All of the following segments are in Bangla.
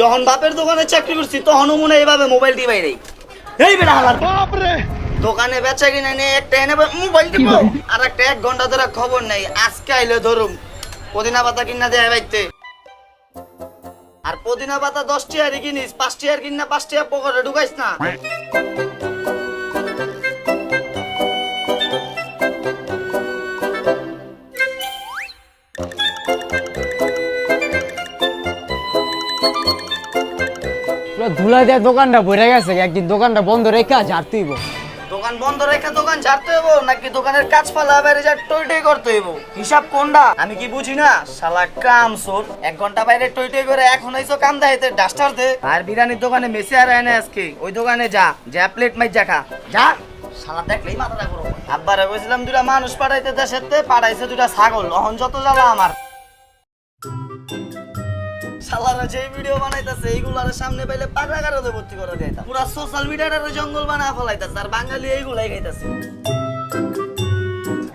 যখন বাপের দোকানে চাকরি করছি তখনও মনে হয় এইভাবে মোবাইল টিপাই নেই। এই বেটা হালার বাপ রে, দোকানে বেচা কিনা নেই, একটা এনে মোবাইল টিপো আর একটা 1 ঘন্টা ধরে খবর নেই। আজকে আইলে ধরুম পুদিনা পাতা কিনা দেয় বাইতে, আর পুদিনা পাতা 10 টাকার কিনিস, 5 টাকার কিনা 5 টাকা পকেটে ঢুকাইস না। ধুলা দেওয়া দোকানটা ভরে গেছে, একদিন দোকানটা বন্ধ রেখে ঝাড়তেইব। দোকান বন্ধ রেখে দোকান ঝাড়তে হইব নাকি দোকানের কাজ ফালা বাইরে যা টই টই করতে হইব? হিসাব কোনটা আমি কি বুঝি না? শালা কাম সোর 1 ঘন্টা বাইরে টই টই করে এখন হইছো কাম দাইতে ডাস্টার দে। আর বিরিয়ানির দোকানে মেসে আর এনে আজকে ওই দোকানে যা প্লেট মাই যা খা যা। শালা দেখলেই মাথাটা গরম। আব্বারে কইছিলাম দুটা মানুষ পাঠাইতে দেশেতে, পাঠাইছে দুটা ছাগল। এখন যত জ্বালা আমার। শালারা যে ভিডিও বানাইতাছে এইগুলার সামনে পাইলে পাগলাগারদে ভর্তি করে দেয়তা। পুরা সোশ্যাল মিডিয়াটারে জঙ্গল বানায় ফলাইতাছে আর বাঙালি এইগুলাই খাইতাছে।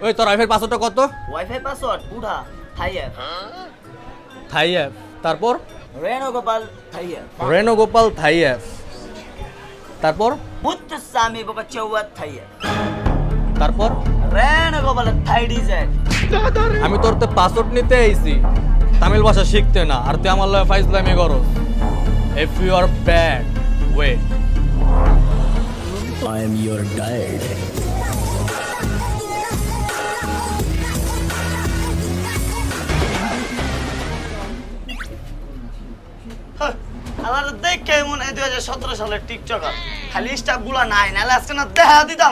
ওই তোর ওয়াইফাই পাসওয়ার্ডটা কত? ওয়াইফাই পাসওয়ার্ড উঠা থাইয়া থাই অ্যাপ, তারপর Reno Gopal Thaiya Reno Gopal থাই অ্যাপ, তারপর মুত্তসামি বাবা চৌয়াত থাইয়া তারপর রেনো গোপাল থাই ডিজাইন। আমি তোর তো পাসওয়ার্ড নিতে আইছি, তামিল ভাষা শিখতে না। আর তুই আমার লগে ফাইজলামি করো। If you are bad wait I am your guide. আমার দেখে মনে হয় 2017 সালের টিকটকার। খালি স্টাফ গুলা নাই, নাহলে আজকে না দেখা দিতাম।